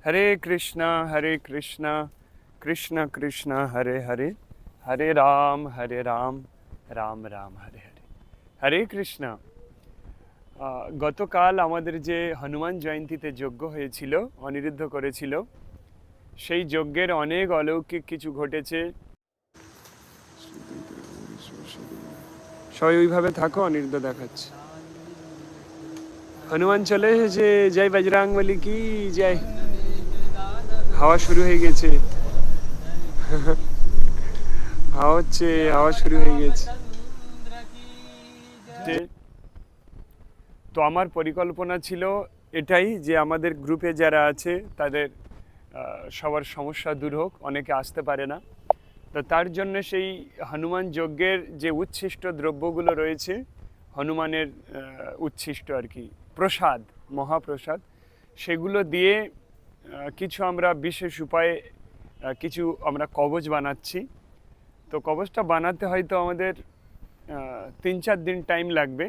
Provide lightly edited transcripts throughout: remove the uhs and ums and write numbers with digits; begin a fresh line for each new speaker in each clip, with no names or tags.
हरे कृष्णा कृष्ण कृष्ण हरे हरे हरे राम राम राम हरे हरे हरे कृष्णा। গতকাল আমাদের যে হনুমান জয়ন্তীতে যজ্ঞ হয়েছিল, অনিরুদ্ধ করেছিল, সেই যজ্ঞের অনেক অলৌকিক কিছু ঘটেছে। সবাই ওইভাবে থাকো, অনিরুদ্ধ দেখাচ্ছে। হনুমান চলে এসেছে, জয় বজরংবলী কি জয়। হাওয়া শুরু হয়ে গেছে, হাওয়া হচ্ছে, হাওয়া শুরু হয়ে গেছে। তো আমার পরিকল্পনা ছিল এটাই যে আমাদের গ্রুপে যারা আছে তাদের সবার সমস্যা দূর হোক, অনেকে আসতে পারে না। তো তার জন্য সেই হনুমান যজ্ঞের যে উচ্ছিষ্ট দ্রব্যগুলো রয়েছে, হনুমানের উচ্ছিষ্ট আর কি, প্রসাদ, মহাপ্রসাদ, সেগুলো দিয়ে কিছু আমরা বিশেষ উপায়ে কিছু আমরা কবচ বানাচ্ছি। তো কবচটা বানাতে হয়তো আমাদের 3-4 দিন টাইম লাগবে।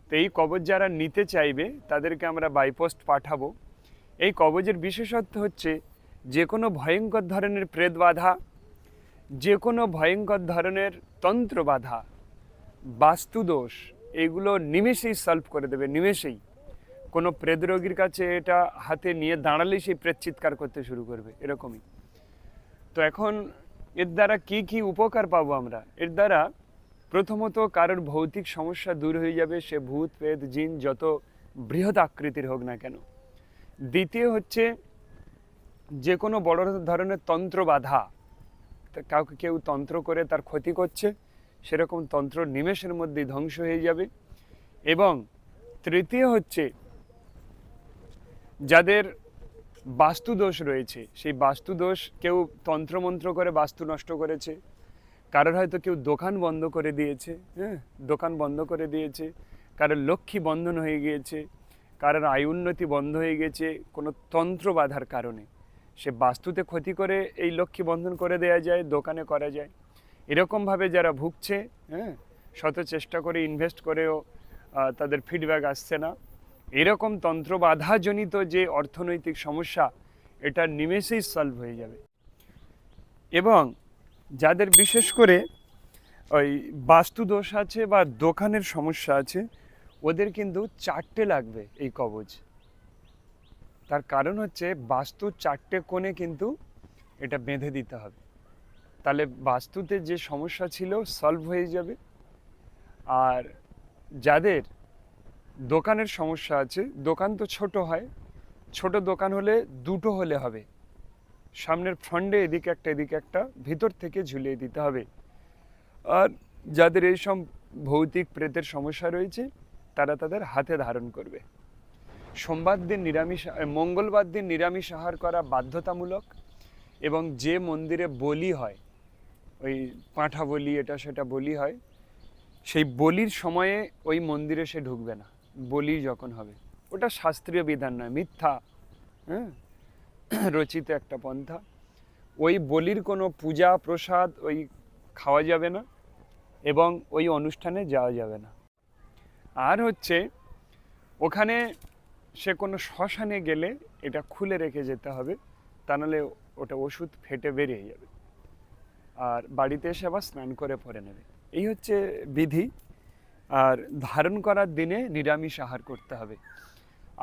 তো এই কবচ যারা নিতে চাইবে তাদেরকে আমরা বাইপোস্ট পাঠাবো। এই কবচের বিশেষত্ব হচ্ছে যে কোনো ভয়ঙ্কর ধরনের প্রেত বাধা, যে কোনো ভয়ঙ্কর ধরনের তন্ত্র বাধা, বাস্তুদোষ, এগুলো নিমেষেই সলভ করে দেবে, নিমেষেই। কোনো প্রেত রোগীর কাছে এটা হাতে নিয়ে দাঁড়ালেই সেই প্রেত চিৎকার করতে শুরু করবে, এরকমই। তো এখন এর দ্বারা কি কি উপকার পাবো আমরা? এর দ্বারা প্রথমত কারোর ভৌতিক সমস্যা দূর হয়ে যাবে, সে ভূত প্রেত জিন যত বৃহৎ আকৃতির হোক না কেন। দ্বিতীয় হচ্ছে যে কোনো বড় ধরনের তন্ত্র বাধা, কাউকে কেউ তন্ত্র করে তার ক্ষতি করছে, সেরকম তন্ত্র নিমেষের মধ্যেই ধ্বংস হয়ে যাবে। এবং তৃতীয় হচ্ছে যাদের বাস্তুদোষ রয়েছে, সেই বাস্তুদোষ, কেউ তন্ত্রমন্ত্র করে বাস্তু নষ্ট করেছে, কারোর হয়তো কেউ দোকান বন্ধ করে দিয়েছে, হ্যাঁ, দোকান বন্ধ করে দিয়েছে, কারোর লক্ষ্মী বন্ধন হয়ে গিয়েছে, কারোর আয় উন্নতি বন্ধ হয়ে গেছে কোনো তন্ত্র বাধার কারণে, সে বাস্তুতে ক্ষতি করে এই লক্ষ্মী বন্ধন করে দেওয়া যায়, দোকানে করা যায়। এরকমভাবে যারা ভুগছে, হ্যাঁ, শত চেষ্টা করে ইনভেস্ট করেও তাদের ফিডব্যাক আসছে না, এরকম তন্ত্র বাধাজনিত যে অর্থনৈতিক সমস্যা, এটা নিমেষেই সলভ হয়ে যাবে। এবং যাদের বিশেষ করে ওই বাস্তুদোষ আছে বা দোকানের সমস্যা আছে, ওদের কিন্তু 4টে লাগবে এই কবচ। তার কারণ হচ্ছে বাস্তুর 4টে কোণে কিন্তু এটা বেঁধে দিতে হবে, তাহলে বাস্তুতে যে সমস্যা ছিল সলভ হয়ে যাবে। আর যাদের দোকানের সমস্যা আছে, দোকান তো ছোট হয়, ছোট দোকান হলে 2টো হলে হবে, সামনের ফ্রন্টে এদিকে একটা এদিকে একটা, ভিতর থেকে ঝুলিয়ে দিতে হবে। আর যাদের এইসব ভৌতিক প্রেতের সমস্যা রয়েছে তারা তাদের হাতে ধারণ করবে। সোমবার দিন নিরামিষ, মঙ্গলবার দিন নিরামিষ আহার করা বাধ্যতামূলক। এবং যে মন্দিরে বলি হয়, ওই পাঁঠা বলি, এটা সেটা বলি হয়, সেই বলির সময়ে ওই মন্দিরে সে ঢুকবে না, বলি যখন হবে। ওটা শাস্ত্রীয় বিধান নয়, মিথ্যা, হ্যাঁ, রচিত একটা পন্থা। ওই বলির কোনো পূজা প্রসাদ ওই খাওয়া যাবে না এবং ওই অনুষ্ঠানে যাওয়া যাবে না। আর হচ্ছে ওখানে সে কোনো শ্মশানে গেলে এটা খুলে রেখে যেতে হবে, তা নাহলে ওটা ওষুধ ফেটে বেরিয়ে যাবে। আর বাড়িতে এসে আবার স্নান করে পরে নেবে, এই হচ্ছে বিধি। আর ধারণ করার দিনে নিরামিষ আহার করতে হবে।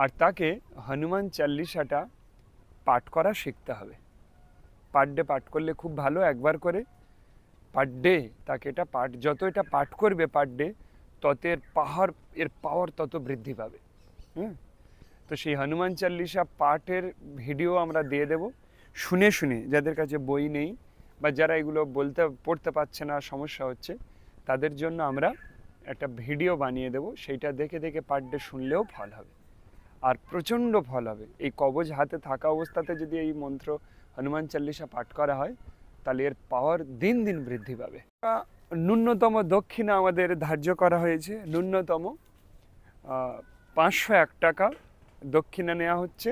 আর তাকে হনুমান চাল্লিশাটা পাঠ করা শিখতে হবে। পার ডে পাঠ করলে খুব ভালো, একবার করে পার ডে তাকে এটা পাঠ, যত এটা পাঠ করবে পার ডে, তত এর পাওয়ার তত বৃদ্ধি পাবে। হুম। তো সেই হনুমান চাল্লিশা পাঠের ভিডিও আমরা দিয়ে দেব, শুনে শুনে, যাদের কাছে বই নেই বা যারা এগুলো পড়তে পারছে না, সমস্যা হচ্ছে, তাদের জন্য আমরা একটা ভিডিও বানিয়ে দেব, সেইটা দেখে দেখে পার ডে শুনলেও ফল হবে, আর প্রচণ্ড ফল হবে। এই কবজ হাতে থাকা অবস্থাতে যদি এই মন্ত্র হনুমান চাল্লিশা পাঠ করা হয়, তাহলে এর পাওয়ার দিন দিন বৃদ্ধি পাবে। ন্যূনতম দক্ষিণা আমাদের ধার্য করা হয়েছে, ন্যূনতম 501 টাকা দক্ষিণা নেওয়া হচ্ছে।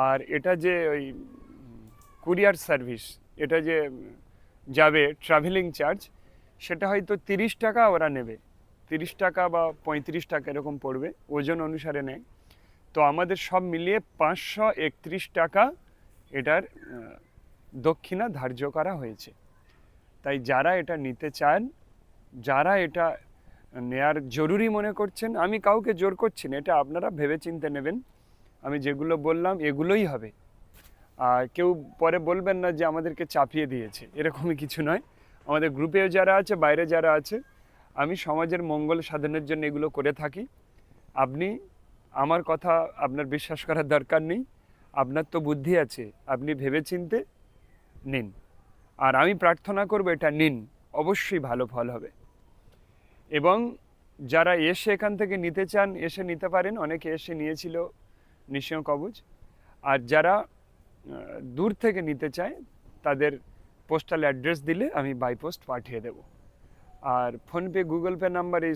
আর এটা যে ওই কুরিয়ার সার্ভিস, এটা যে যাবে ট্রাভেলিং চার্জ, সেটা হয়তো 30 টাকা ওরা নেবে, 30 টাকা বা 35 টাকা এরকম পড়বে, ওজন অনুসারে নেয়। তো আমাদের সব মিলিয়ে 531 টাকা এটার দক্ষিণা ধার্য করা হয়েছে। তাই যারা এটা নিতে চান, যারা এটা নেয়ার জরুরি মনে করছেন, আমি কাউকে জোর করছি না, এটা আপনারা ভেবেচিন্তে নেবেন। আমি যেগুলো বললাম এগুলোই হবে। আর কেউ পরে বলবেন না যে আমাদেরকে চাপিয়ে দিয়েছে, এরকমই কিছু নয়। আমাদের গ্রুপেও যারা আছে, বাইরে যারা আছে, আমি সমাজের মঙ্গল সাধনের জন্য এগুলো করে থাকি। আপনি আমার কথা আপনার বিশ্বাস করার দরকার নেই, আপনার তো বুদ্ধি আছে, আপনি ভেবেচিন্তে নিন। আর আমি প্রার্থনা করব এটা নিন, অবশ্যই ভালো ফল হবে। এবং যারা এসে এখান থেকে নিতে চান এসে নিতে পারেন, অনেকে এসে নিয়েছিল নিঃসিংহ কবচ। আর যারা দূর থেকে নিতে চায় তাদের পোস্টাল অ্যাড্রেস দিলে আমি বাই পোস্ট পাঠিয়ে দেব। আর ফোনপে, গুগল পে নাম্বার এই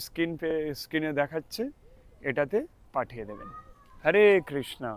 স্ক্রিনে দেখাচ্ছে, এটাতে পাঠিয়ে দেবেন। হরে কৃষ্ণা।